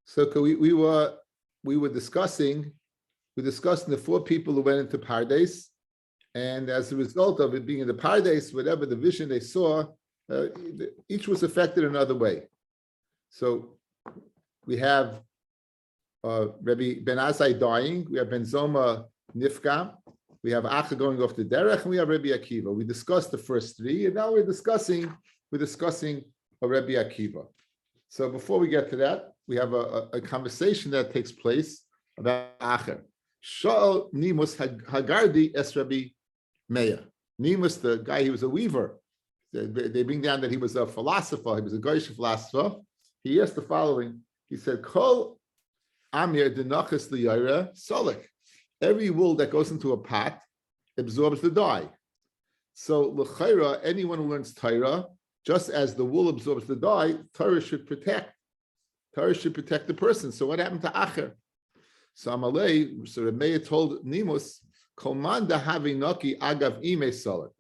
So we were discussing the four people who went into Pardes, and as a result of it being in the Pardes, whatever the vision they saw, each was affected another way. So we have Rabbi Ben Azai dying, we have Ben Zoma Nifka, we have Acha going off the derech, and we have Rabbi Akiva. We discussed the first three, and now we're discussing Rabbi Akiva. So before we get to that, we have a conversation that takes place about Acher. Sha'al Nimus Hagardi es Rabbi Meir. Nimus, the guy, he was a weaver. They bring down that he was a philosopher. He was a Goyish philosopher. He asked the following. He said, Kol Amir denachas liyara solik. Every wool that goes into a pot absorbs the dye. So l'chayra, anyone who learns Torah, just as the wool absorbs the dye, Torah should protect the person. So what happened to Acher? So Amalei, so Rabbi told Nimus, Komanda havinaki agav ime solik.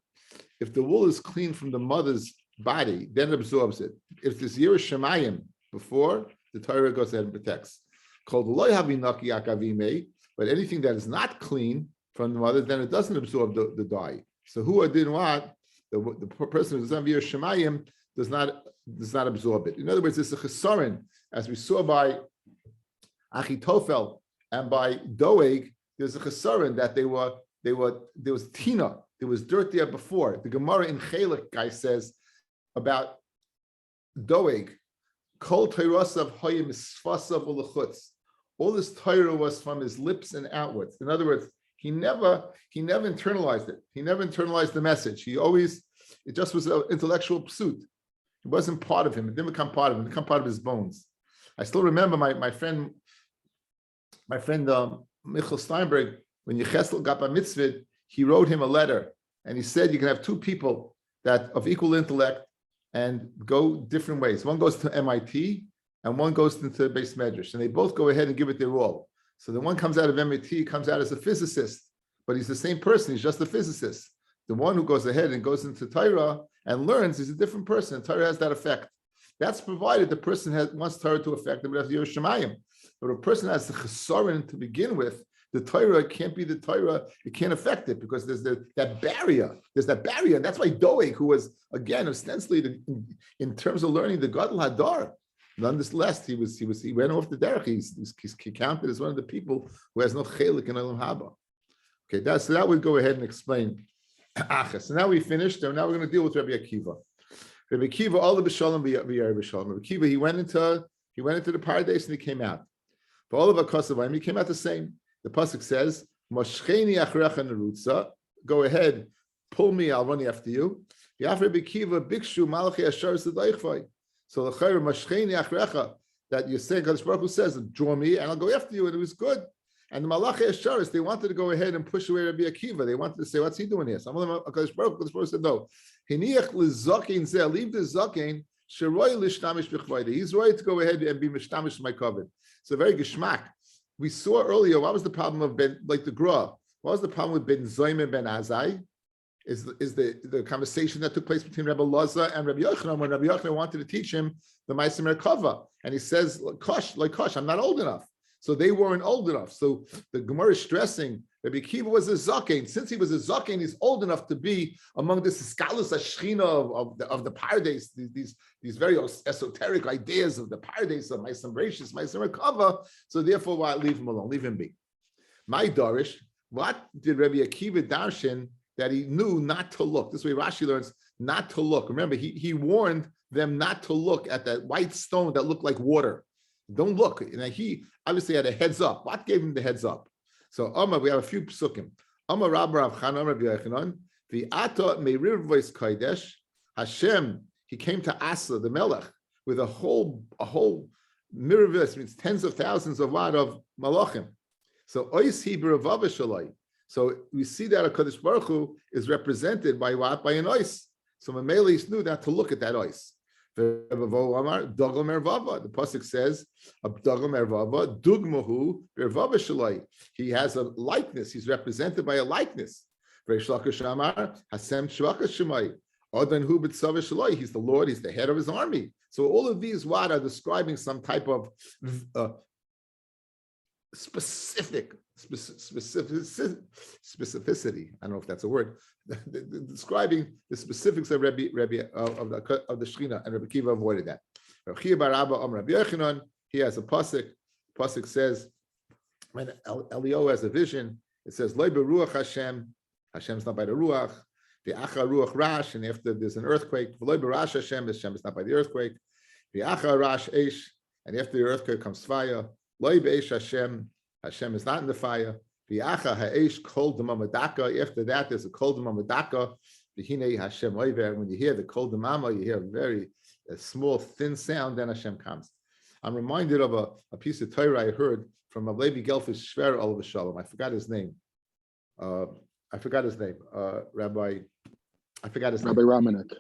If the wool is clean from the mother's body, then it absorbs it. If there's Yiras Shemayim before, the Torah goes ahead and protects. Called loy havinaki agav ime, but anything that is not clean from the mother, then it doesn't absorb the dye. So who did what? The person who doesn't have Yiras Shemayim does not absorb it. In other words, it's a chesaron, as we saw by Achitofel and by Doeg. There's a chesaron that there was tina, there was dirt there before. The Gemara in Chelek guy says about Doeg, Kol Teirosav Hoyim Sfasav Ulechutz. All this Torah was from his lips and outwards. In other words, he never internalized it. He never internalized the message. It just was an intellectual pursuit. It wasn't part of him. It didn't become part of him. It became part of his bones. I still remember my friend Michael Steinberg, when Yecheskel got by mitzvah, he wrote him a letter, and he said you can have two people that of equal intellect and go different ways. One goes to MIT and one goes into Beis Medrash, and they both go ahead and give it their all. So the one comes out of MIT, comes out as a physicist, but he's the same person, he's just a physicist. The one who goes ahead and goes into Torah and learns is a different person. Torah has that effect. That's provided the person wants Torah to affect them, but has Yiras Shemayim. But a person has the chesaron to begin with, the Torah can't be the Torah, it can't affect it because there's that barrier. There's that barrier. And that's why Doeg, who was, again, ostensibly in terms of learning the Gadol Hadar, nonetheless, he went off the derech. He's counted as one of the people who has no chelik in Olam Haba. Okay, so that would go ahead and explain Acher. So now we finished, and now we're going to deal with Rabbi Akiva. Rabbi Akiva, all the b'shalom v'yar b'shalom. Rabbi Akiva, he went into the paradise and he came out. For all of Akosavayim, he came out the same. The pasuk says, "Moshcheni achrecha nerutza." Go ahead, pull me, I'll run after you. Yaf Rabbi Akiva bikshu malachi ashar sedaychvay. So the chayr moshcheni achrecha that you're saying, Kadosh Baruch Hu says, "Draw me, and I'll go after you," and it was good. And the malachi asharis, they wanted to go ahead and push away Rabbi Akiva. They wanted to say, "What's he doing here?" Some of them, Kadosh Baruch Hu said, "No." Hiniach lizakein zeh, leave the zakein. Sheroy lishtamish b'chvayde. He's right to go ahead and be mishtamish my covet. So very geschmack. We saw earlier, what was the problem of the Gra? What was the problem with Ben Zoym and Ben Azai? Is the conversation that took place between Rabbi Loza and Rabbi Yochanan when Rabbi Yochanan wanted to teach him the Ma'aser Merkava. And he says, Kosh, I'm not old enough. So they weren't old enough. So the Gemara is stressing Rabbi Akiva was a Zaken. Since he was a Zaken, he's old enough to be among this Skalus Ashchina of the Pardes, these very esoteric ideas of the Pardes, of Ma'aser Bereshis, Ma'aser Merkava. So therefore, why leave him alone? Leave him be. My Darish, what did Rabbi Akiva darshan that he knew not to look? This way Rashi learns not to look. Remember, he warned them not to look at that white stone that looked like water. Don't look. And he obviously had a heads up. What gave him the heads up? So we have a few psukim. Rabbi Rav Chanan, Rabbi Yochanan, the Ata Meiriv voice Kodesh, Hashem, he came to Asa, the Melech, with a whole mirror, means tens of thousands of malachim. So Ois Hebrew Shalai. So we see that HaKadosh Baruch Hu is represented by what? By an ois. So Mamelis knew that to look at that ois. The pasuk says, Dugmahu Shalai. He has a likeness. He's represented by a likeness. He's the Lord. He's the head of his army. So all of these what are describing some type of specificity. I don't know if that's a word. Describing the specifics of Rabbi of the Shechina, and Rabbi Kiva avoided that. He has a pasuk. Pasuk says when Eliyahu has a vision, it says Lo beruach Hashem. Hashem's not by the ruach. The acha ruach rash, and after there's an earthquake, Lo berash Hashem. Hashem is not by the earthquake. The acha rash eish, and after the earthquake comes fire. Lo beish Hashem. Hashem is not in the fire. The acha ha'esh kol d'mamadaka. After that, there's a kol d'mamadaka. V'hinei Hashem oiver. When you hear the kol d'mama, you hear a small, thin sound. Then Hashem comes. I'm reminded of a piece of Torah I heard from a Levi Gelfish Shver Olav Shalom. I forgot his name. Rabbi. I forgot his name. Rabbi Ramanek.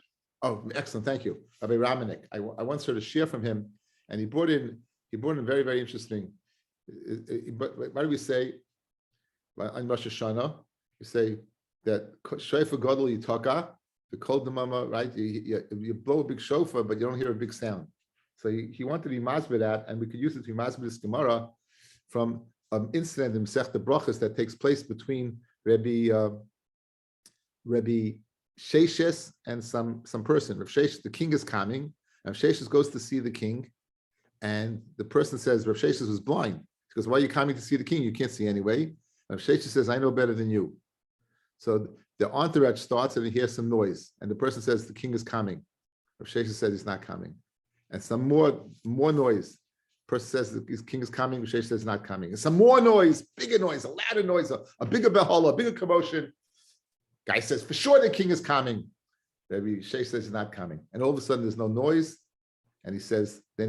Oh, excellent. Thank you. Rabbi Ramanek. I once heard a share from him, and he brought in very, very interesting. But why do we say on Rosh Hashanah? We say that shofar gadol yitaka, the kol demama, right? You blow a big shofar, but you don't hear a big sound. So he wanted to be masbid that, and we could use it to be masbid this Gemara from an incident in Masechta Brachos that takes place between Rabbi Sheshes and some person. Rav Sheshes, the king is coming, and Sheshes goes to see the king, and the person says Rav Sheshes was blind. He goes, "Why are you coming to see the king? You can't see anyway." Rav Sheshes says, "I know better than you." So the entourage starts, and he hears some noise, and the person says, "The king is coming." Rav Sheshes says he's not coming, and some more noise. Person says the king is coming. Rav Sheshes says not coming, and some more noise, bigger noise, a louder noise, a bigger behola, a bigger commotion. Guy says, "For sure the king is coming." Rabbi Sheshes says he's not coming, and all of a sudden there's no noise, and he says the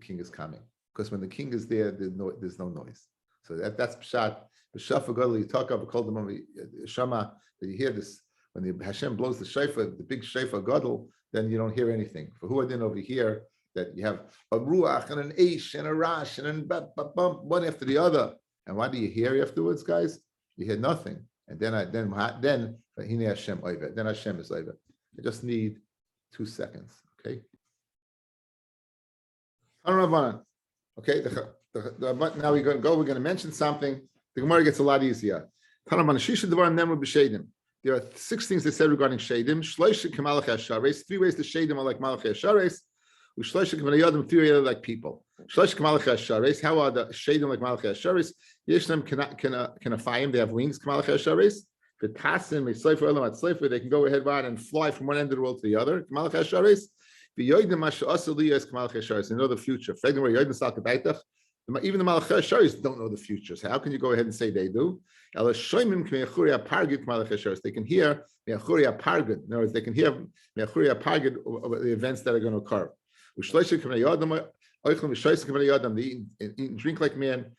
king is coming, because when the king is there, there's no noise. So that's pshat. The shofar gadol you talk of called the shama, that you hear this when the Hashem blows the shofar, the big shofar gadol, then you don't hear anything. For who I didn't over here that you have a ruach and an eish and a rash and bump one after the other, and what do you hear afterwards, guys? You hear nothing, and then Hashem over. Then Hashem is over. I just need 2 seconds, okay? Okay, now we're going to go. We're going to mention something. The Gemara gets a lot easier. There are 6 things they said regarding Shadim. 3 ways the Shadim are like Malachei Hashares. 3 ways like people. How are the Shadim like Malachei Hashares? Yeshem Kanafayim, they have wings, Malachei Hashares. They can go ahead and fly from one end of the world to the other. Malachei Hashares. They know the future. Even the Malachei Hasharis don't know the future. So how can you go ahead and say they do? They can hear Me'achuri Pargid. In other words, they can hear Me'achuri Pargid of the events that are going to occur. They eat and drink like man.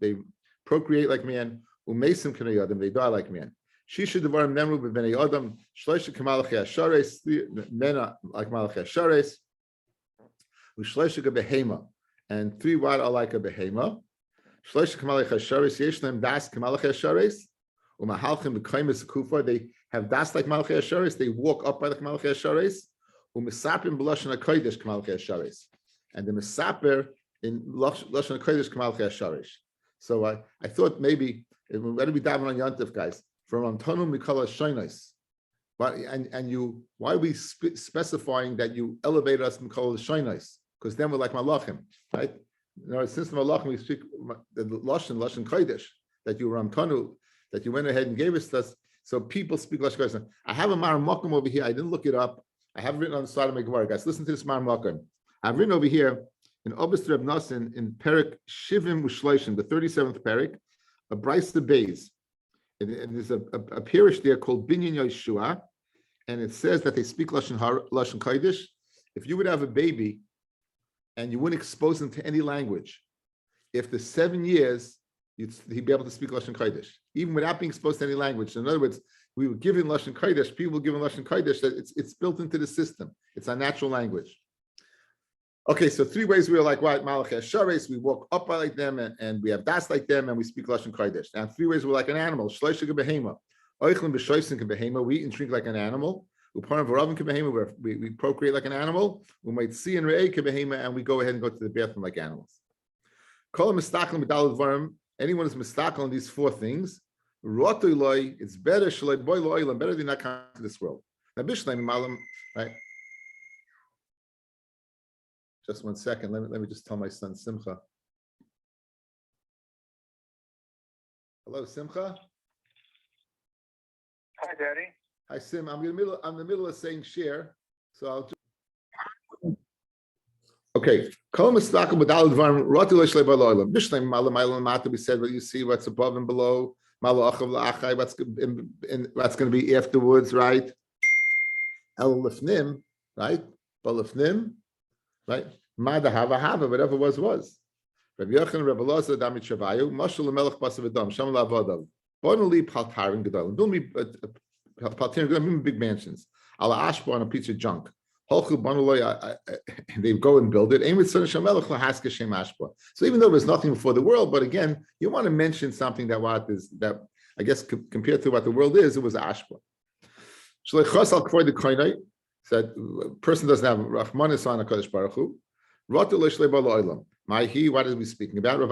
They procreate like man. They die like man. Shisha devarim nemru b'bnei adam. Shloisha k'malachei hashares. Men like malachei hashares. U'shloisha k'behema. And 3 what are like a behema. Shloisha k'malachei hashares. Yesh them das k'malachei hashares. U'mahalchim b'kaimis kufa. They have das like malachei hashares. They walk up by the malachei hashares. U'misapim b'lashon hakodesh k'malachei hashares. And the misaper in lashon hakodesh k'malachei hashares. So I thought maybe why do we dive on Yantif, guys? From Antonu Mikala Shainis. And you, why are we specifying that you elevate us Mikala Shainis? Because then we're like Malachim, right? Since the Malachim we speak the Lashon Kodesh, that you were Antonu, that you went ahead and gave us this. So people speak Lashon Kodesh. I have a Mar Mokum over here. I didn't look it up. I have written on the side of my Gemara. Guys, listen to this Mar Mokum. I've written over here in Obis Reb Nasin in Perik Shivim Ushleishim, the 37th Perik, a Bryce the Bays. And there's a parish there called Binyan Yeshua, and it says that they speak Lashon Kodesh. If you would have a baby and you wouldn't expose him to any language, after 7 years, he'd be able to speak Lashon Kodesh, even without being exposed to any language. In other words, we were given Lashon Kodesh, people were given Lashon Kodesh, that it's built into the system. It's our natural language. Okay, so 3 ways we are like what Malachei Hashares, we walk up like them, and we have das like them, and we speak Lashon Kodesh. And 3 ways we're like an animal. Shloisha k'behema, oichlin b'shoisin k'behema. We eat and drink like an animal. Where we procreate like an animal. We might see and and we go ahead and go to the bathroom like animals. Anyone who's mistakal on these four things, it's better better than not come to this world. Now, right? Just 1 second. Let me just tell my son Simcha. Hello, Simcha. Hi, Daddy. Hi, Sim. I'm in the middle of saying share, so I'll just. Okay. We said what you see, what's above and below, what's going to be afterwards, right? Right? Right? Whatever was. Rabbi Yochanan, Rabbi Lazar, Damit Shavayu, Mashal Melech Basav Adam, Shamal Avadav. Bonali Paltarim Gedalim. Don't be Paltarim Gedalim, big mansions. Ala Ashba on a piece of junk. They go and build it. So even though there's nothing before the world, but again, you want to mention something that I guess compared to what the world is, it was ashba. Said a person doesn't have Rahmanis on a Kodesh Baruch Hu. What are we speaking about? If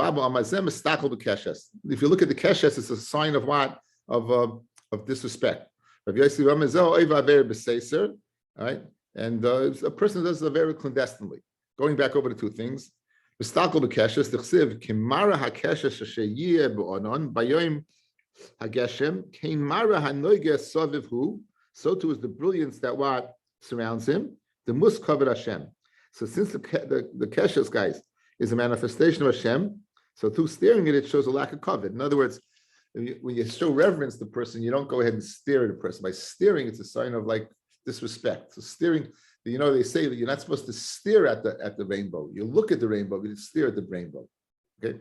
you look at the keshes, it's a sign of what? Of disrespect. Right? And a person does it very clandestinely. Going back over the two things. So too is the brilliance that what surrounds him. The mus covered Hashem. So since the keshes, guys, is a manifestation of Hashem, so through staring at it shows a lack of covet. In other words, when you show reverence to the person, you don't go ahead and stare at a person. By staring, it's a sign of like disrespect. So staring, they say that you're not supposed to stare at the rainbow. You look at the rainbow, but you stare at the rainbow. Okay.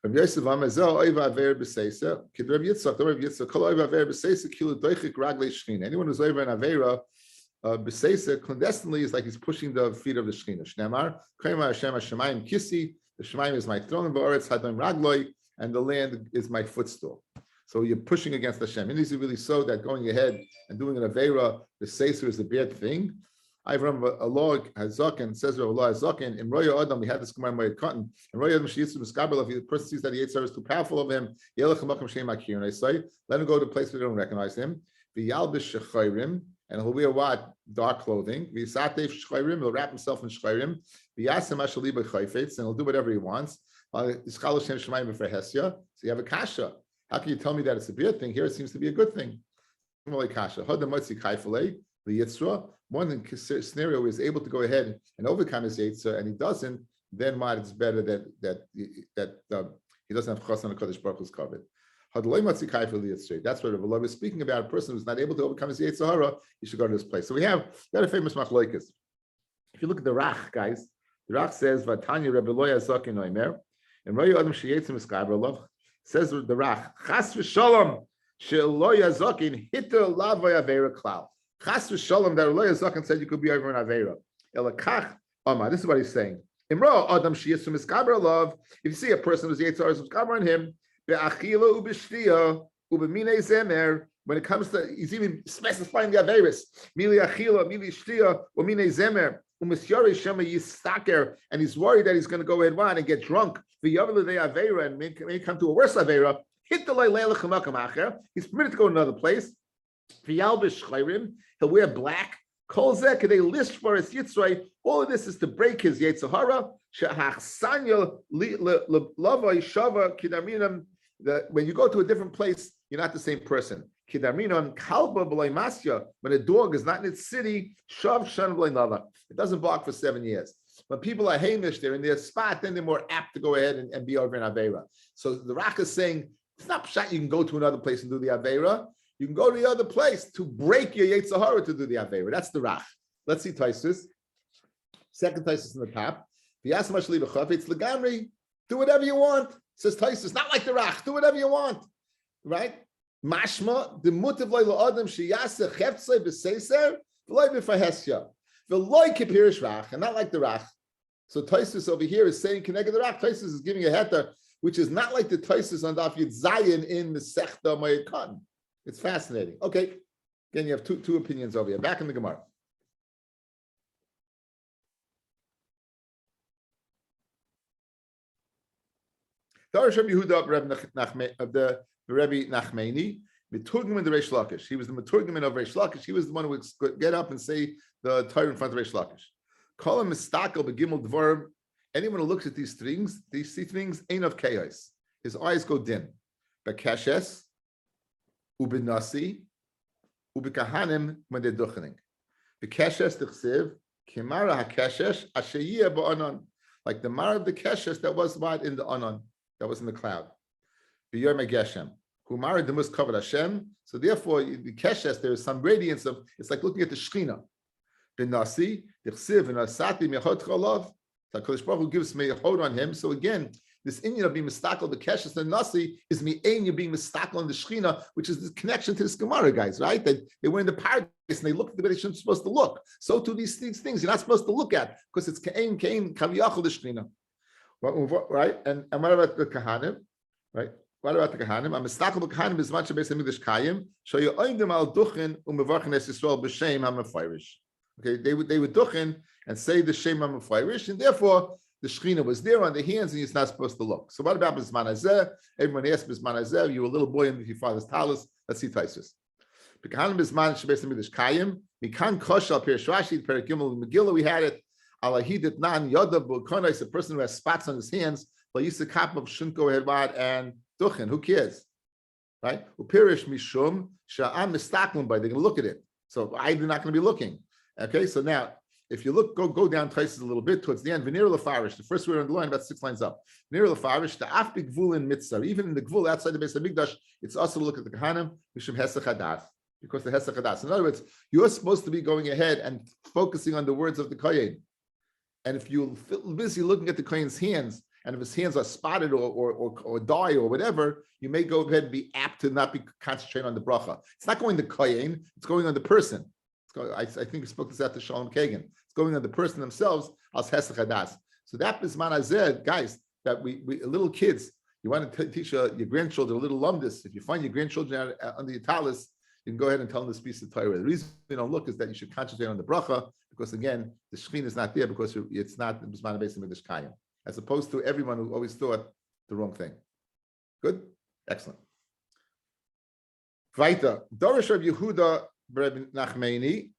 Rabbi Yosef Amazel Oiva Aver B'Seisa. Kid Rabbi Yitzchak. Rabbi Yitzchak. Kol Oiva Aver B'Seisa. Kilu Doichik Raglei Shechina. Anyone who's over an Avera B'Seisa clandestinely is like he's pushing the feet of the Shechina. Shnemar Kreimer Hashem Hashemayim Kisi. The Shemayim is my throne. Ba'aretz Hadam Ragloi, and the land is my footstool. So you're pushing against Hashem. It is really so that going ahead and doing an Avera B'Seisa is a bad thing. I remember a law Hazaken says a law Hazaken in Roya Adam. We had this Gemara Moed Cotton. In Roya Adam Sheyitzu Miskabel. If the person sees that the Yetzer is too powerful of him, Yelech Hamakam Shem Akir. And I say, let him go to a place where they don't recognize him. V'Yalbish Shechayrim, and he'll wear what? Dark clothing. V'Yisatef Shechayrim. He'll wrap himself in Shechayrim. V'Yasem Ashali B'Chayfetz, and he'll do whatever he wants. Yischal Hashem Shemayim B'Fehesya. So you have a kasha. How can you tell me that it's a bad thing? Here it seems to be a good thing. Kasha. Hadam Motzi Kaifalei. The Yitzra, one scenario where he's able to go ahead and overcome his Yitzra, and he doesn't, then what? It's better that he doesn't have Chas on the Kodesh Baruch Hu's covered. That's what Rabbi is speaking about. A person who's not able to overcome his Yitzhara, he should go to this place. So we have a famous machloikas. If you look at the Rach, guys, the Rach says, Vatanya Rabbi Loya Zakin Oimer, and Roya Adam Sheyetzim Eskaber says the Rach, Chas v'Shalom, Sheloya Zakin, Hitter Lavoy Avera Klal. Chas v'Shalom, that Roya Zakin said you could be over in Avera. Elakach, Omar, this is what he's saying. Imra Adam Sheyetzim Eskaber Love, if you see a person who's Yitzhara is Eskaber on him, when it comes to, he's even specifying the Averis. Mili achila, mili shtia, or mine zemer, shema yistaker, and he's worried that he's going to go ahead and get drunk. Avera, and may come to a worse Avera. Hit the leilach. He's permitted to go to another place. He'll wear black. Kol zeh they list for his yitzray. All of this is to break his yitzhara. Shehachsanya lavai shava kidaminam. When you go to a different place, you're not the same person. Kidaminam kalba b'lay masya. When a dog is not in its city, shav shan b'lay lava. It doesn't bark for 7 years. When people are hamish, they're in their spot, then they're more apt to go ahead and be over in Avera. So the Rak is saying, it's not pshat you can go to another place and do the Avera. You can go to the other place to break your Yetzirah to do the Avera. That's the Rak. Let's see Taisus. Second Taisus in the top. It's Legamri. Do whatever you want. Says Taisus, not like the Rak. Do whatever you want. Right? Mashma, the mutav loy adam sheyaseh cheftzei b'seiser v'loy b'fahesya v'loy kipirish Rak, and not like the Rak. So Taisus over here is saying connected the Rak. Taisus is giving a heter, which is not like the Taisus on Daf Yud Zayin in the Sechta Moed Cotton. It's fascinating. Okay, Again, you have two opinions over here. Back in the Gemara. Darish Rabbi Yehuda of the Rabbi Nachmani, Meturgim in the Reish Lakish. He was the Meturgim of Reish Lakish. He was the one who would get up and say the Torah in front of Reish Lakish. Call him Mistakel Begimel Dvar. Anyone who looks at these things, ain't of chaos. His eyes go dim. Bekeshes, ubinasi, ubikahanim when they're duchening. Bekeshes tichsiv, kimara hakeshes, ashayiyah ba'anon. Like the mar of the keshes that was what in the anon, that was in the cloud. B'yor megeshem. Humara demus covered Hashem. So therefore, the keshes, there is some radiance of, it's like looking at the Shechina. Binasi, tichsiv, and asati mechot cholav. So HaKadosh Baruch Hu gives me a hold on him. So again, this Indian of being mistakel, the keshes and nasi is me ain, you're being mistakel on the Shechina, which is the connection to this Gemara, guys, right? That they were in the paradise and they looked at the way they shouldn't supposed to look. So to these things you're not supposed to look at because it's kain kaviyachol the Shechina, right? And what about the kahanim, right? What about the kahanim? I'm mistakel the kahanim is much based on English kayim. So you oindim al duchen umevarchen es Yisrael b'shem hamafayrish. Okay, they would duchen and say the Shem HaMefayrish, and therefore the Shechina was there on the hands, and he's not supposed to look. So what about Bisman Hazeh? Everyone asked Bisman Hazeh, you were a little boy in your father's talus. Let's see Taisus. B'kahanim Bisman Shebes Midrash Kayim. Mikan Koshal Perish Rashi Perek Gimel Megillah. We had it. Alahidet Nan Yodav B'Konai is a person who has spots on his hands. LaYisa Kapov shouldn't go ahead and duchen. Who cares, right? Upirish Mishum Sha'am Mistaklum by. They're going to look at it. So I'm not going to be looking. Okay, so now if you look, go down Taisus a little bit towards the end. Venir lefarish, the first word on the line, about 6 lines up. Venir lefarish, the af b'gvul in mitzvah. Even in the gvul outside the Beis Hamikdash, it's also to look at the kahanim mishum hesach hadas, because the hesach hadas. In other words, you're supposed to be going ahead and focusing on the words of the kohen. And if you're busy looking at the kohen's hands, and if his hands are spotted or die or whatever, you may go ahead and be apt to not be concentrating on the bracha. It's not going to kohen; it's going on the person. I think we spoke this out to Shalom Kagan. It's going on the person themselves as hesach hadas. So that bisman hazeh, guys, that we little kids, you want to teach your grandchildren a little lumdis. If you find your grandchildren under your talus, you can go ahead and tell them this piece of Torah. The reason you don't look is that you should concentrate on the bracha, because again, the Shechina is not there because it's not the bisman based on the Kayim, as opposed to everyone who always thought the wrong thing. Good, excellent. Weiter, Dorish Rabbi Yehuda Rabbi Nachmani,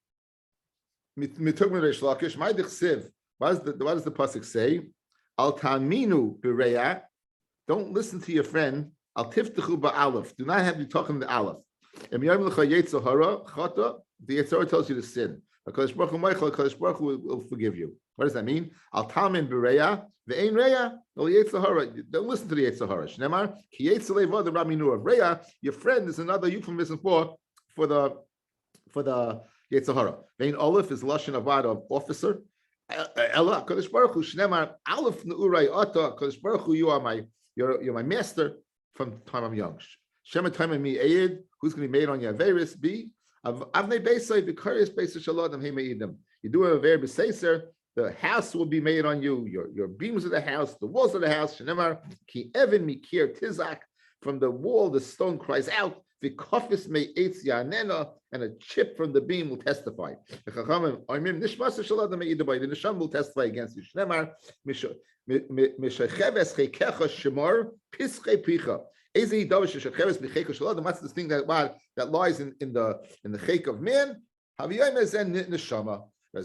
mitugmen Reish Lakish. My dichsiv. What does the pasuk say? Al taminu b'reya. Don't listen to your friend. Al tiftechu ba'alef. Do not have you talking the aleph. Em yom lecha yetzer hara chata. The yetzer hara tells you to sin. HaKadosh Baruch Hu Michael, HaKadosh Baruch Hu will forgive you. What does that mean? Al tamin b'reya. The ein reya. Al yetzer hara. Don't listen to the yetzer hara. Shnemar ki yetzer leva the raminu of reya. Your friend is another euphemism for the Yetzer Hara. Vein Aleph is lashon avad of officer. Ella Kadosh Baruch Hu Shnemar Aleph Neuray Ata Kadosh Baruch Hu. You're my master from the time I'm young. Shema time mi Ayed. Who's going to be made on your averis? B Avnei Beisay Vikarius Beisay Shalom He Meidim. You do a very beseiser. The house will be made on you. Your beams of the house, the walls of the house. Shnemar Ki Evan Mikir Tizak. From the wall, the stone cries out. The kofis may eitz yanena, and a chip from the beam will testify. The neshama will testify against you. Shnemar mishacheves chekecha shemar pischei picha. Ezi davish mishacheves b'cheika shalom. What's this thing that lies in the chek of man? Haviyayim zen neshama. The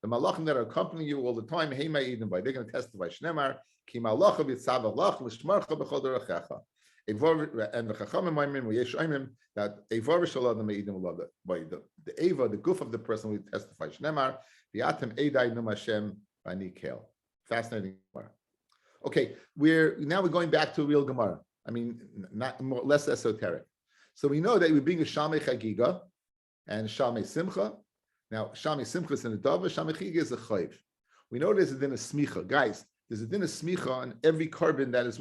malachim that are accompanying you all the time, they're going to testify. Shnemar ki malachim yitzavach l'shmarcha b'chol derechecha. And the Chachamim that the Eva, the goof of the person will testify. Shnemar v'atem edai num Hashem v'anikel. Fascinating Gemara. Okay, we're going back to a real Gemara. I mean, less esoteric. So we know that we're being a Shamei Chagigah and Shamei Simcha. Now, Shamei Simcha is in the Dava, Shamei Chagigah is a Chayv. We know there's a din of Smicha. Guys, there's a din of Smicha on every carbon that is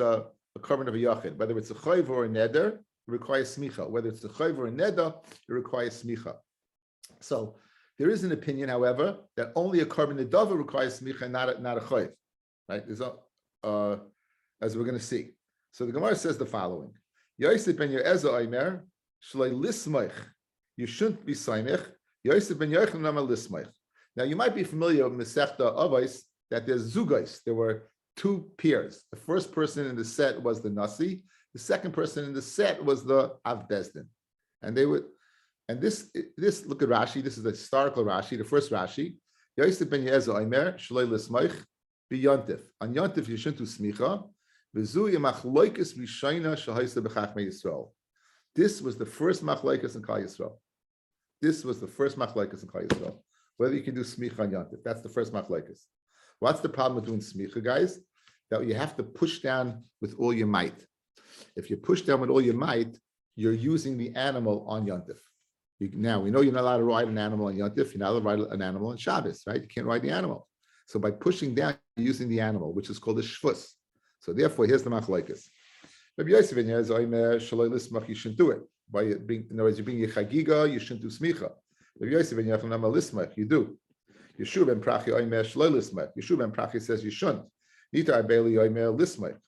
a carbon of a yachid. Whether it's a chayv or a neder, it requires smicha. Whether it's a chayv or a neder, it requires smicha. So there is an opinion, however, that only a carbon nedava requires smicha and not a chayv. Right? As we're going to see. So the Gemara says the following: Yosef ben Yoezer Omer, Shloi Lismoich. You shouldn't be Saimich. Yosef ben Yochanan Amar Lismoich. Now you might be familiar with Masechta Avos that there's Zugais. There were two peers. The first person in the set was the Nasi. The second person in the set was the Av Bezdin. And they would, and this look at Rashi. This is the historical Rashi, the first Rashi. Yosef ben Yoezer Omer, Shloi Lismoich, be Yontif. On Yontif you shouldn't do Smicha. This was the first machlokes in Klal Yisrael. This was the first machlokes in Klal Yisrael. Whether you can do smicha on Yontif, that's the first machlokes. What's the problem with doing smicha, guys? That you have to push down with all your might. If you push down with all your might, you're using the animal on Yontif. Now we know you're not allowed to ride an animal on Yontif. You're not allowed to ride an animal on Shabbos, right? You can't ride the animal. So by pushing down, you're using the animal, which is called a shvus. So therefore, here's the machlokes. Rabbi Yosef ben Yoezer Omer, Shaloi Lismach, you shouldn't do it. By being, in other words, you bring your Chagigah, you shouldn't do smicha. Rabbi Yosef ben Yochanan Amar Lismach, you do. Yeshua ben Prachi Omer, Shaloi Lismach. Yeshua ben Prachi says you shouldn't. Nita Abeli Omer Lismach.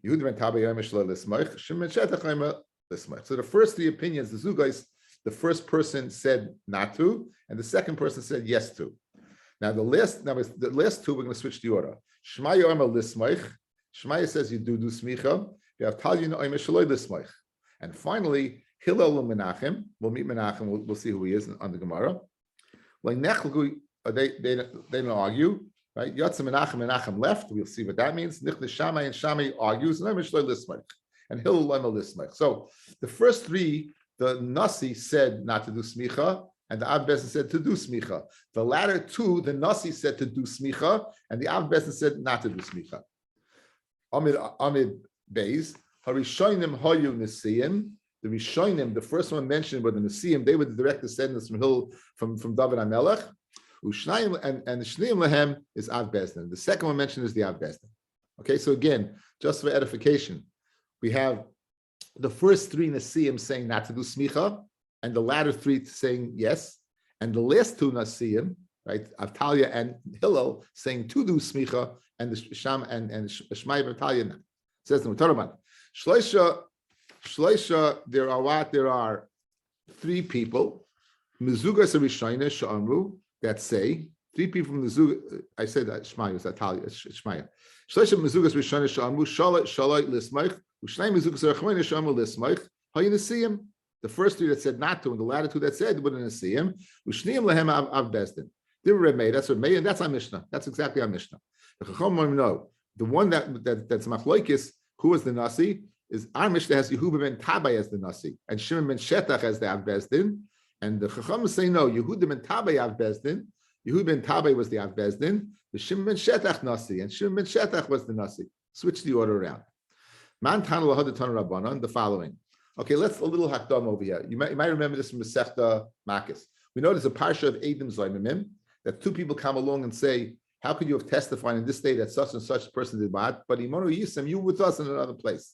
Yehuda ben Tabai Omer Shaloi Lismach. Shimon Shetach Omer Lismach. So the first three opinions, the Zugais, the first person said not to, and the second person said yes to. Now the last two, we're going to switch the order. Shmaya Omer Lismach. Shmaya says you do smicha. You have Talyin Omer Shaloi Lismach. And finally, Hillel Menachem. We'll meet Menachem. We'll see who he is on the Gemara. Like Nechelgu, they don't argue, right? Yatsa Menachem left. We'll see what that means. Nichne Shammai and Shammai argues, and Omer Shaloi Lismach, and Hillel Omer Lismach. So the first three, the Nasi said not to do smicha, and the Av Bezdin said to do smicha. The latter two, the Nasi said to do smicha, and the Av Bezdin said not to do smicha. Amid Beis, Harishonim Hayu Nesiim. The Rishonim, the first one mentioned were the Nesiim. They were the direct descendants from David HaMelech. Ushnaim and the Shneim Lahem is Av Bezdin. The second one mentioned is the Av Bezdin. Okay, so again, just for edification, we have the first three Nesiim saying not to do smicha, and the latter three saying yes, and the last two Nesiim, right, Avtalia and Hillel, saying to do smicha, and the Sham and Shmai Avtalia says the Mutaraman. Shleisha, there are three people, Mizugas Rishayna Sha'amru, that say, three people from the Zug, I said that Shmai was Avtalia, Shmai. Shleisha Mizugas Rishayna Sha'amru, Shalai Lismaich, Ushnai Mizugas Rachmayna Sha'amru Lismaich, Hayin. The first three that said not to, and the latter two that said wouldn't see him. Ushniim lehem av bezdin. They were made. That's what made, and that's our Mishnah. That's exactly our Mishnah. The Chacham know the one that's machlokes. Who was the Nasi? Is our Mishnah has Yehuda ben Tabai as the Nasi, and Shimon ben Shetach as the Av Bezdin. And the Chacham say no. Yehuda ben Tabai Av Bezdin. Yehuda ben Tabai was the Av Bezdin. The Shimon ben Shetach Nasi, and Shimon ben Shetach was the Nasi. Switch the order around. Man Tanu lahad Tanu Rabbanan. The following. Okay, let's a little hakdam over here. You might remember this from Masechta Makis. We know there's a parsha of Eidim Zoymimim that two people come along and say, "How could you have testified in this day that such and such person did bad? But Imanu Yisem, you were with us in another place."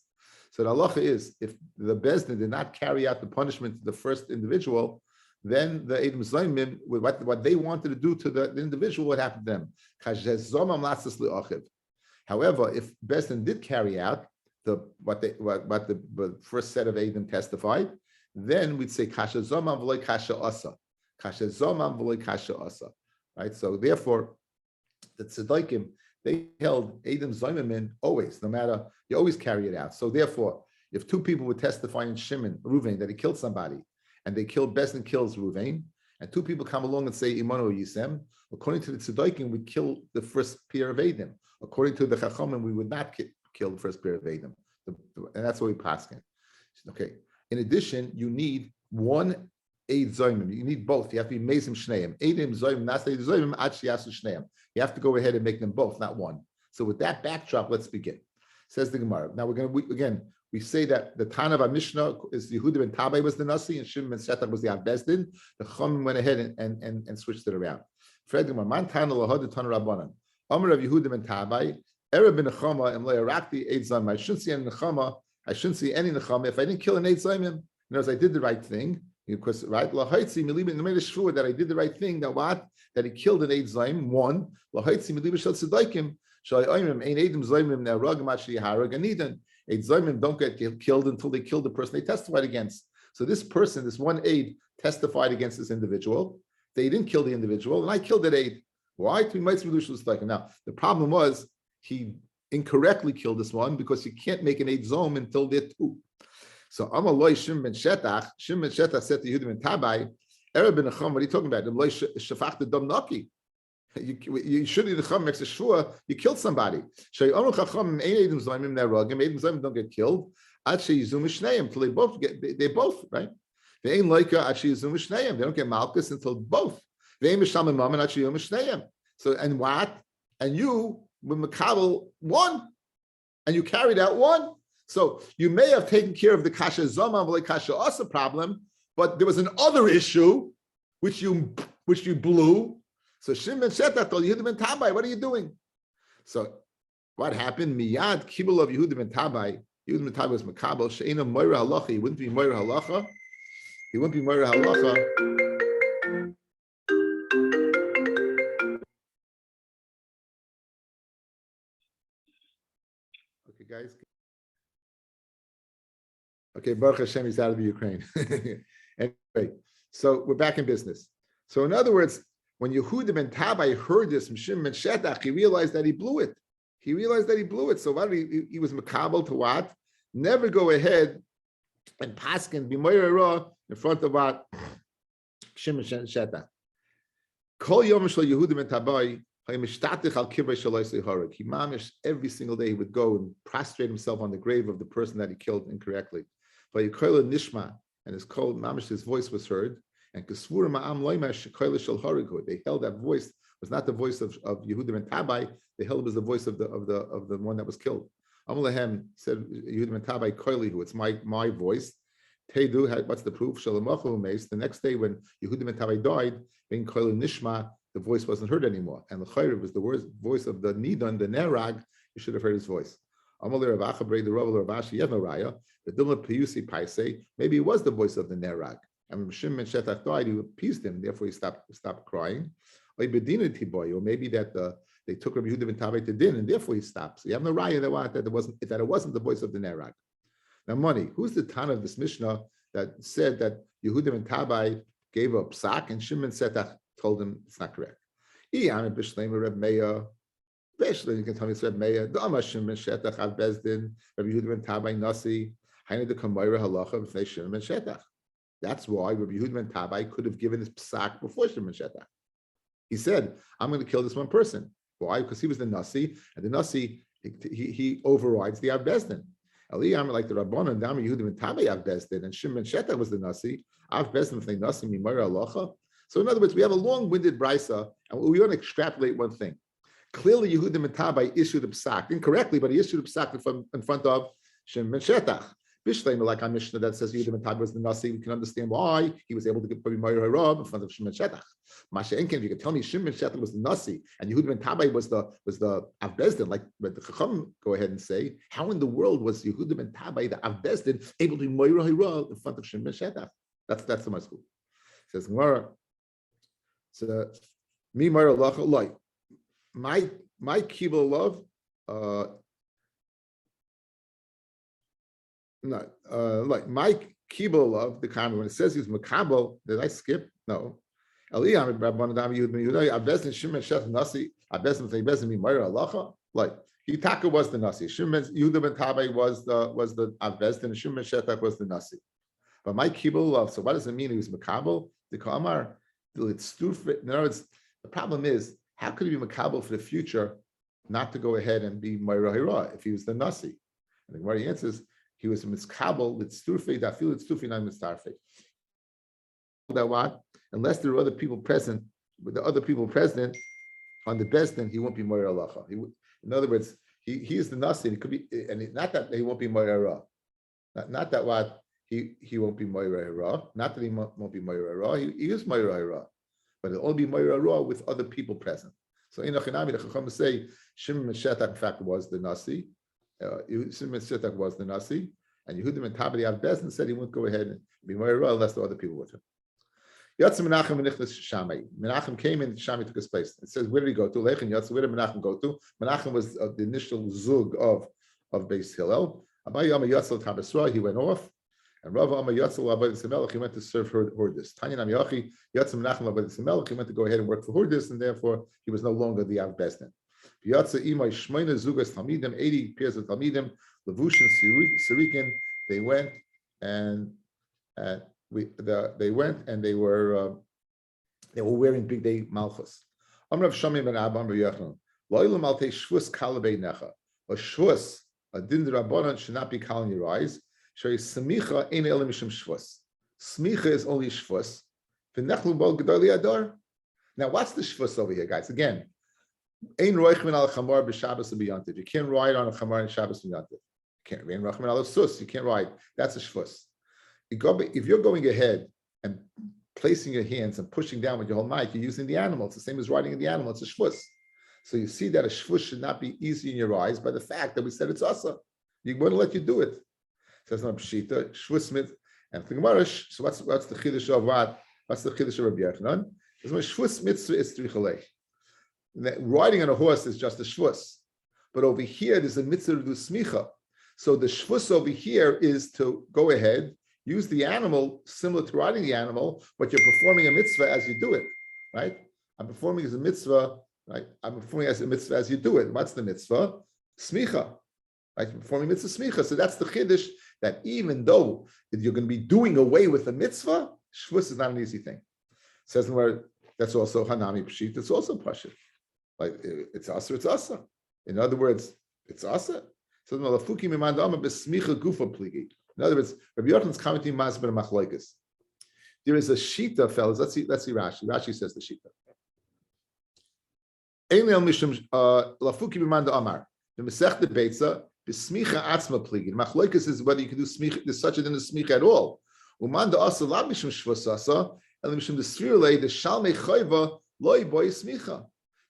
So the halacha is, if the bezdin did not carry out the punishment to the first individual, then the Eidim Zoymim, what they wanted to do to the individual, would happen to them. However, if bezdin did carry out what the first set of Eidim testified, then we'd say kasha zomam v'loy kasha asa, kasha zomam v'loy kasha asa, right? So therefore, the tzedaikim, they held Eidim Zoymim always, no matter, you always carry it out. So therefore, if two people would testify in Shimon, Ruvain, that he killed somebody, and they killed, Bezdin kills Ruvain, and two people come along and say Imanu Yisem, according to the tzedaikim, we kill the first pair of Eidim. According to the Chachamim, we would not kill the first pair of Eidim. And that's what we pass in. Okay. In addition, you need one Eid Zoymim. You need both. You have to be Mezim Shneim. Eidim Zoymim, Nasei Zoymim, Ad Shiyasu Shneim. You have to go ahead and make them both, not one. So with that backdrop, let's begin. Says the Gemara. Now we say that the Tana of our Mishnah is Yehuda ben Tabai was the Nasi and Shimon ben Shetach was the Av Bezdin. The Chachamim went ahead and switched it around. Fred Gemara, Man Tana lahad Tana Rabbanan. Amar of Yehuda ben Tabai. Erev ben Nechama and Le'arakti Eid Zayim. I shouldn't see any Nechama. I shouldn't see any Nechama if I didn't kill an Eid Zayim. In other words, I did the right thing. Because right, Lahaitzi Milibin made a shvur that I did the right thing. That what? That he killed an Eid Zayim. One. Lahaitzi Milibin Shal Tzedaikim. Shal Oimim Ein Eidim Zayim Ne'arag Mashi Harag Anidan. Eid Zayim don't get killed until they kill the person they testified against. So this person, this one aid, testified against this individual. They didn't kill the individual, and I killed that aid. Why? Now, the problem was he incorrectly killed this one because you can't make an aid zom until they're two. So Amaloi Shim ben Shetach said to Yehudim and Tabai, Ereb ben Acham, what are you talking about? Shafach the dam naki. You should in the Chum makes a shua, you killed somebody. Don't get killed. Until they both get, they both, right? They ain't like they don't get malchus until both. So and what? And you with Makabel one, and you carried out one. So you may have taken care of the kasha zoma v'le kasha asa problem, but there was an other issue which you blew. So Shimon Shetach told Yehudim and Tabai, what are you doing? So what happened? Miyad kibul of Yehudim and Tabai. Yehudim and Tabai was makabel. She'ena moira halacha. He wouldn't be moira halacha. He wouldn't be moira halacha. Okay, guys. Okay, Baruch Hashem, he's out of the Ukraine. Anyway, so we're back in business. So in other words, when Yehuda ben Tabai heard this from Shimon ben Shetach, he realized that he blew it. So what he was makabel to what? Never go ahead and paskin b'moira in front of what? Shimon ben Shetach. Kol yom shel Yehuda ben Tabai hayimishtatich al kivrei shaloisei harag. He mamish every single day he would go and prostrate himself on the grave of the person that he killed incorrectly. Vayikola nishma, and his kol mamish, his voice was heard. And they held that voice was not the voice of Yehudim and Tabai. They held it was the voice of the one that was killed. Amalehem said Yehudim and Tabai koilihu. It's my voice. Teidu, what's the proof? The next day when Yehudim and Tabai died, being koil nishma, the voice wasn't heard anymore. And the chayr was the voice of the nidan, the nerag. You should have heard his voice. Amalei Rav Acha the Rav Ravashi, you have no raya. The Dilma Piyusi Paisei, maybe it was the voice of the nerag. And when Shimon ben Shetach died, he appeased him, therefore he stopped crying. Or maybe that they took Rabbi Yehuda ben Tabai to din, and therefore he stopped. So you have no raya that it wasn't the voice of the nerag. Now, money. Who's the Tan of this Mishnah that said that Yehuda ben Tabai gave a psak and Shimon ben Shetach told him it's not correct? You can tell me it's Reb Meir. The Amar Shimon ben Shetach av bezdin Rabbi Yehuda ben Tabai nasi hainu the kamayra halacha b'fnei Shimon ben Shetach. That's why Rabbi Yehuda ben Tabai could have given his psak before Shimon ben Shetach. He said, I'm going to kill this one person. Why? Because he was the Nasi, and the Nasi, he overrides the Avbezdin. Aliyah, like the Rabbanon, Dami Yehuda ben Tabai Avbezdin, and Shimon ben Shetach was the Nasi. Avbezdin the Nasi, Mimara Alocha. So in other words, we have a long-winded brisa, and we want to extrapolate one thing. Clearly, Yehuda ben Tabai issued a psak, incorrectly, but he issued a psak in front of Shimon ben Shetach. Bishleim, like our Mishnah that says Yehuda ben Tabai was the Nasi, we can understand why he was able to get Rabbi Meir Harab in front of Shimon ben Shetach. Masha Enken, if you can tell me Shimon ben Shetach was the Nasi and Yehuda ben Tabai was the Avbezdin, like the Chacham go ahead and say, how in the world was Yehuda ben Tabai, the Avbezdin, able to be Meir Harab in front of Shimon ben Shetach? That's the Maskul. Says Gemara. So me Meir Lacha like my kibul love. Like Mike Kibble of the comment when it says he's makabel, did I skip? No. Like Hitaka was the Nasi. Shimon Yehuda ben Tabai was the Avbezdin, and Shimon Shetach was the Nasi. But Mike Kibble love. So what does it mean he was makabel? The Kamar, it's stupid. In other words, the problem is how could he be makabel for the future, not to go ahead and be Moira Hira if he was the Nasi? And the Gemara answers, he was miskabel with sturfei dafil it's stufi not mistarfei. That what? Unless there are other people present, with the other people present on the best, then he won't be moira alacha. In other words, he is the nasi. It could be, and not that he won't be moira. Not that what he won't be moira. Not that he won't be moira. He is moira, but it'll only be moira with other people present. So in Achinami, the Chacham say Shimon ben Shetach in fact was the nasi. Shimon ben Shetach was the Nasi, and Yehuda ben Tabai Avbezdin said he wouldn't go ahead and be Moira unless there were other people with him. Yatz Menachem v'nichnas Shammai. Menachem came in, Shammai took his place. It says, where did he go to? Lechem Yatz. Where did Menachem go to? Menachem was the initial zug of Beis Hillel. Abaye Amar Yatzal Tabasra, he went off. And Rav Amar Yatzal Avodas Hamelech, he went to serve Hordis. Tanya Nam Yachi Yatzal Menachem Avodas Hamelech, he went to go ahead and work for Hordis, and therefore he was no longer the Av Besdin. Yatza Imay Shmeina Zugas Talmidim, 80 pairs of Talmidim, Levushin Sirikin. They went and they were wearing big day malchus. Amrav Shamim and Abba Amr Yechon. Lo'ilam Alte Shvus Kalabei Necha. A Shvus, a Din Rabbanon should not be kal in your eyes. Shari Smicha Ein Elam Mishum Shvus. Smicha is only Shvus. V'nechlu Bol Gedoli Adar. Now, what's the Shvus over here, guys? Again, Ein Roichmin Al Chamar B'Shabbos B'Yantiv. You can't ride on a Chamar in Shabbos B'Yantiv. You can't. Ein Roichmin Al Sus. You can't ride. That's a Shvus. If you're going ahead and placing your hands and pushing down with your whole might, you're using the animal. It's the same as riding in the animal. It's a shvus. So you see that a shvus should not be easy in your eyes by the fact that we said it's asa. You're going to let you do it. Says no pshita, shvus smith, and thingamarish. So what's the chiddush of what? What's the chiddush of Rabbi Yochanan? There's no shvus mitzvah is trichalei. Riding on a horse is just a shvus, but over here there's a mitzvah to do smicha. So the shvus over here is to go ahead, use the animal similar to riding the animal, but you're performing a mitzvah as you do it, right? I'm performing as a mitzvah, right? I'm performing as a mitzvah as you do it. What's the mitzvah? Smicha, right? You're performing mitzvah smicha. So that's the chiddush, that even though you're going to be doing away with the mitzvah, shvus is not an easy thing. It says where that's also hanami pshit. It's also pashit. Like it's asa, it's asa. In other words, it's asa. So in other words, Rabbi Yochanan's commenting Masber Machloikas. There is a shita, fellas. Let's see Rashi. Rashi says the shita. Einel mishum lafuki b'manda amar. The Masech the Beitza b'smicha atzma pligi. Machloikas is whether you can do smicha. There's such a thing as smicha at all. Umanda asa la mishum shvus asa el mishum the sfirle the shalmei chayva loy boy smicha.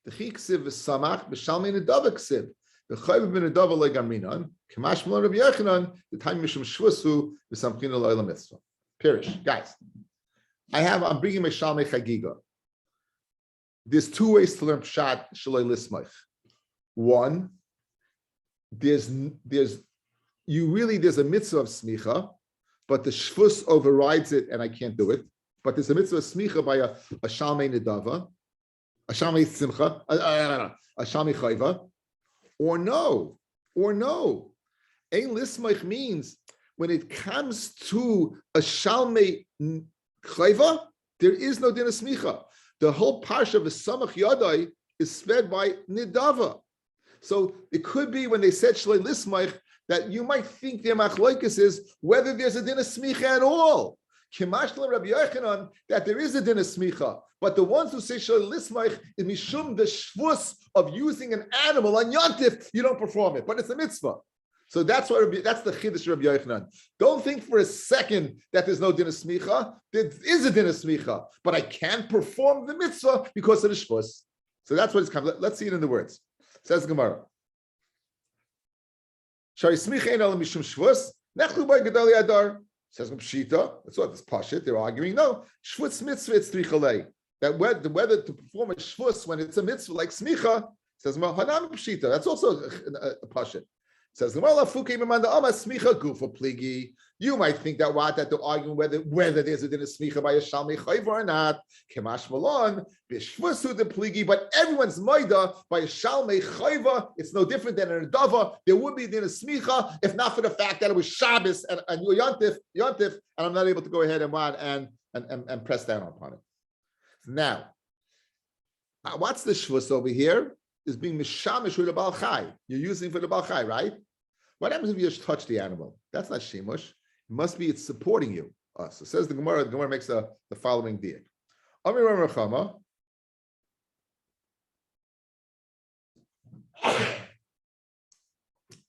The chiksiv v'samach b'shalmei nedava ksiv. The chayv ben nedava loy gamrinan. Kamash malon Rabbi Yochanan the time mishum shvusu v'samchina loy mitzvah. Pirish, guys. I'm bringing my shalmei Chagigah. There's two ways to learn pshat shaloi lismach. One, there's a mitzvah of smicha, but the shvus overrides it, and I can't do it. But there's a mitzvah of smicha by a shalmei nedava, a shalmei simcha, a shalmei chayva, or no. Ein lismach means when it comes to a shalmei chayva, there is no din of smicha. The whole parsha of the Samach Yadai is spread by Nidava. So it could be when they said Shlei Lismaich that you might think their machloikus is whether there's a din of smicha at all. Kimashlam Rabbi Yochanan that there is a din of smicha, but the ones who say Shlei Lismaich is mishum the shvus of using an animal on Yontif, you don't perform it, but it's a mitzvah. So that's the chiddush of Rabbi Yochanan. Don't think for a second that there's no din of smicha. There is a din of smicha, but I can't perform the mitzvah because of the shvus. So that's what it's coming. Let's see it in the words. Says the Gemara. Shari smicha ein elam mishum shvus nechlu by gedali adar. Says Pshita. That's what this pashit. They're arguing. No, shvus mitzvah it's trichalei. That whether to perform a shvus when it's a mitzvah like smicha. Says Hanam Pshita. That's also a pashit. Says you might think that they're arguing whether there's a din of smicha by a shalmei chayva or not. Kemash malon b'shvusu the pligi, but everyone's maida by a shalmei chayva. It's no different than an adava. There would be a din of smicha if not for the fact that it was Shabbos and yontif, and I'm not able to go ahead and press down upon it. Now, what's the shvus over here? Is being mishamish with the Baal Chai. You're using for the Baal Chai, right? What happens if you just touch the animal? That's not shimush. It must be it's supporting you. So says the Gemara makes the following diak. Amir Rachama.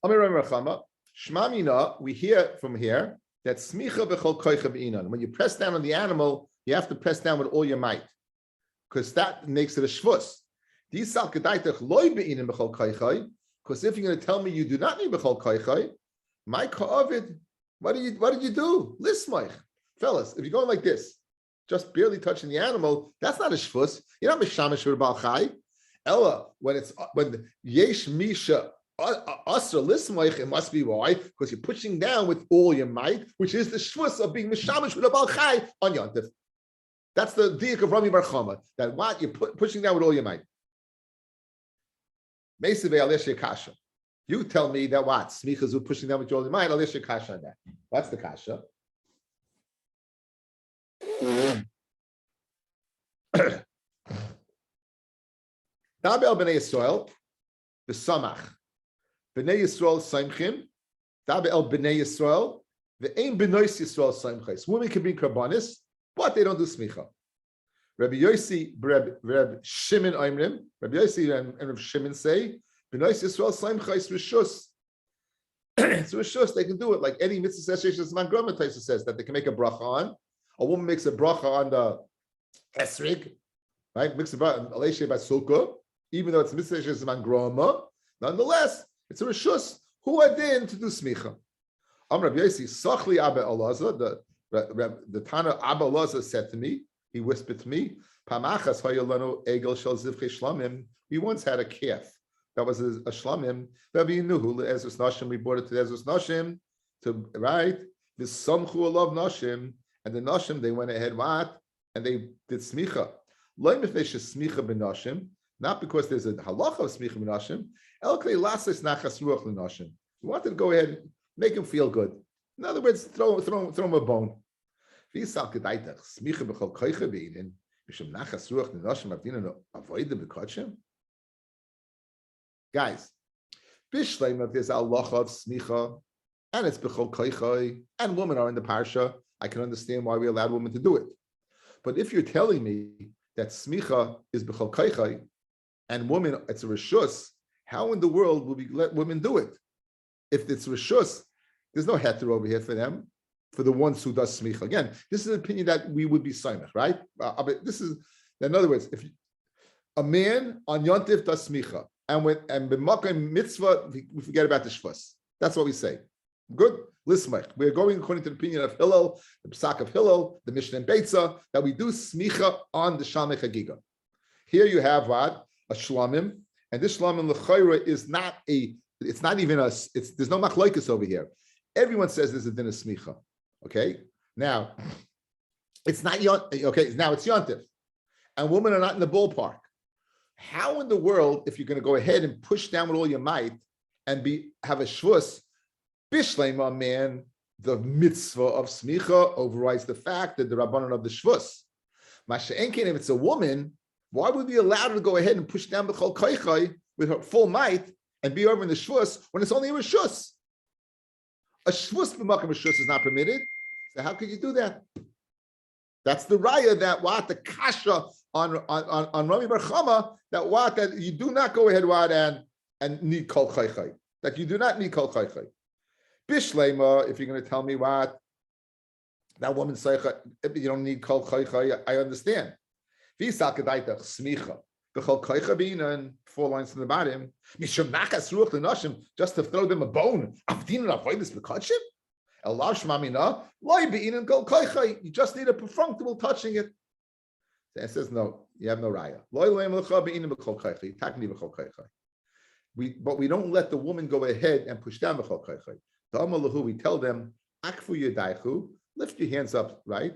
Amir Rachama. Shmamina, we hear from here that smicha b'chol koicha b'inan. When you press down on the animal, you have to press down with all your might. Because that makes it a shvus. Because if you're going to tell me you do not need b'chol koichai, my ka'avid, what did you do? Lismaich. Fellas, if you're going like this, just barely touching the animal, that's not a shvus. You're not mishamish for Baal Chai. Ella, when yesh misha Asr lismoich, it must be why? Because you're pushing down with all your might, which is the shvus of being mishamish with a bal chai on yontif. That's the diak of Rami Bar Chama. That what you're pushing down with all your might. Kasha. You tell me that what smichas are pushing down with all your might. Alesha kasha on that. What's the kasha? Dabel b'nei Yisrael, the samach. B'nei Yisrael saimchim. Dabel b'nei Yisrael, the aim b'nois Yisrael saimchais. Women can bring karbanis, but they don't do smicha. Rabbi Yossi, Rabbi Shimon Oimrim, Rabbi Yossi and Rabbi Shimon say, b'nois Yisrael saimchais rishus. It's rishus, they can do it like any mitzvah says. Man Groma says that they can make a bracha on. A woman makes a bracha on the esrig, right? Makes a bracha on Aleshe Basulka, even though it's mitzvah man groma. Nonetheless, it's a rishus. Who are then to do smicha? Rabbi Yossi, Sachli Abba Elazar, the Tana Abba Elazar said to me, he whispered to me, Pamachas hayolanu egel shel zivchei shlamim. We once had a calf that was a shlamim. Rabbi Yehuda le'ezus nashim. We brought it to ezus nashim to right. The samchu alav nashim, and the nashim they went ahead what and they did smicha. Lo mifnei smicha b'nashim, not because there's a halacha of smicha b'nashim. Elklei lasis nachas ruach l'nashim. We wanted to go ahead and make him feel good. In other words, throw him a bone. Guys, Bishleim, there's Allah of smicha, and it's b'chol koichai, and women are in the parsha. I can understand why we allowed women to do it. But if you're telling me that smicha is b'chol koichai, and women, it's a rishus, how in the world will we let women do it? If it's rishus, there's no heter over here for them, for the ones who does smicha. Again, this is an opinion that we would be saimach, right? This is, in other words, if a man on yontif does smicha, and b'makam mitzvah, we forget about the shvus. That's what we say. Good? Lismach. We're going according to the opinion of Hillel, the Psak of Hillel, the Mishnah and Beitza, that we do smicha on the Shalmei Chagigah. Here you have what? A shlamim, and this shlamim l'chayra is not it's not even there's no machlokes over here. Everyone says there's a din of smicha. Okay? Now, it's not okay, now it's yontif. And women are not in the ballpark. How in the world, if you're going to go ahead and push down with all your might and have a shvus, bishlema man, the mitzvah of smicha overrides the fact that the rabbanon of the shvus. Masha'enkin, if it's a woman, why would we allow her to go ahead and push down the chol koichai with her full might and be over in the shvus when it's only a rishus? A shvus b'makam rishus is not permitted. So how could you do that? That's the raya that what the kasha on Rami Bar Chama that you do not go ahead and need kol chaychay. That you do not need kol chaychay. Bishlema, if you're going to tell me what that woman saycha, you don't need kol chaychay, I understand. V'isal kedaitach smicha b'chol chaychay b'inan 4 lines from the bottom. Mishum nachas ruach l'nashim, just to throw them a bone. Avdin avoidus b'kachim. Elav shmamina loy b'inan kol chaychay. You just need a perfunctory touching it. It says no, you have no raya. But we don't let the woman go ahead and push down the chol koichai. We tell them, akfu yadaichu, lift your hands up, right?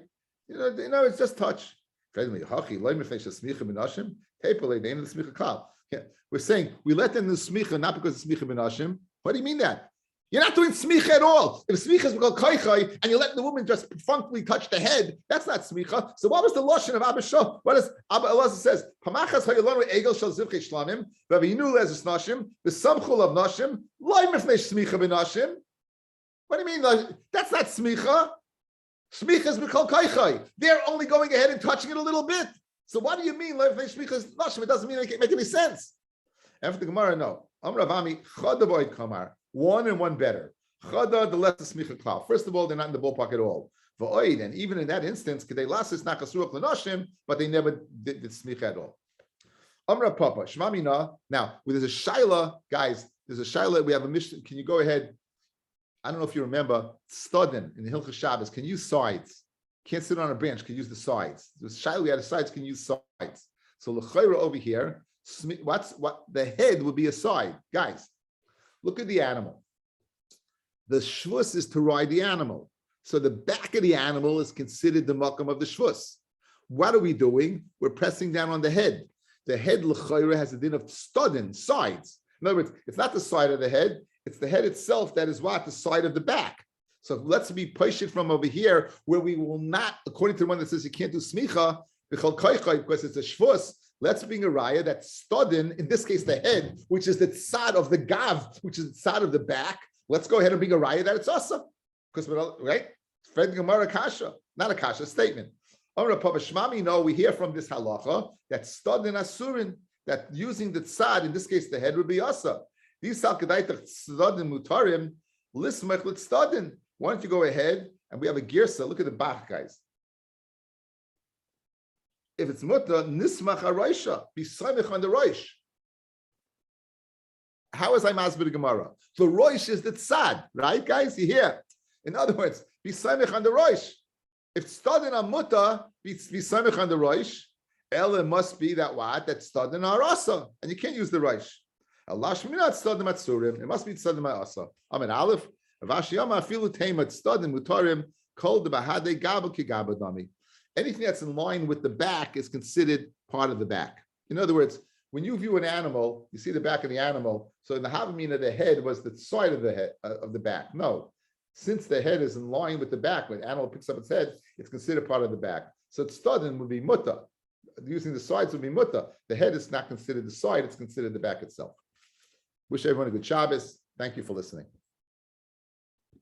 You know, it's just touch. We're saying we let them do smicha not because it's smicha b'nashim. What do you mean that? You're not doing smicha at all. If smicha is called koichai and you let the woman just perfunctorily touch the head, that's not smicha. So what was the lashon of Abba Shah? What does Abba Elazar says? Pamachas hayolanu egel shel zivchei shlamim v'avinu lezus nashim v'samchul of nashim loy mifnei smicha b'nashim. What do you mean? That's not smicha. Smicha is b'kol koichai. They're only going ahead and touching it a little bit. So what do you mean? Loy mifnei smicha is nashim. It doesn't make any sense. After the Gemara, no. Amar Avami chadaboid kamar. 1 and 1 better. Chada, the less smicha klal. First of all, they're not in the ballpark at all. V'oid, and even in that instance, they lasis nachas ruach l'nashim, but they never did smicha at all. Amra Papa, Shmamina. Now, there's a shaila, guys. There's a shaila. We have a mission. Can you go ahead? I don't know if you remember. Studin in the Hilchah Shabbos can use sides. Can't sit on a branch. Can use the sides. There's shaila. We had sides. Can use sides. So l'chayra over here. What the head would be a side, guys. Look at the animal. The shvus is to ride the animal. So the back of the animal is considered the makam of the shvus. What are we doing? We're pressing down on the head. The head l'chayre has a din of studin, sides. In other words, it's not the side of the head, it's the head itself that is what? The side of the back. So let's be patient from over here, where we will not, according to the one that says you can't do smicha, because it's a shvus, let's bring a raya that studin, in this case the head, which is the tzad of the gav, which is the tzad of the back. Let's go ahead and bring a raya that it's awesome. Because right? Fred Gemara kasha, not a kasha statement. No, we hear from this halacha that studin asurin, that using the tzad, in this case the head, would be asa. These salkadaitach tzadin mutarim lismech lit studin. Why don't you go ahead and we have a girsa? Look at the back, guys. If it's muta, nismach araisha, be samich on the roish. How is I masbid Gemara? The roish is the tzad, right, guys? You hear? In other words, be samich on the roish. If stadin are muta, be samich on the roish. Ella must be that what? That stadin are asa, and you can't use the roish. Allah shminat stadin matzurim. It must be stadin asa. Amen. Aleph. Vashiyama afilu teimat stadin mutarim called the bahade gabel ki gabadami. Anything that's in line with the back is considered part of the back. In other words, when you view an animal, you see the back of the animal. So in the Havamina, the head was the side of the head of the back. No, since the head is in line with the back, when the animal picks up its head, it's considered part of the back. So stadin would be mutta. Using the sides would be mutta. The head is not considered the side; it's considered the back itself. Wish everyone a good Shabbos. Thank you for listening.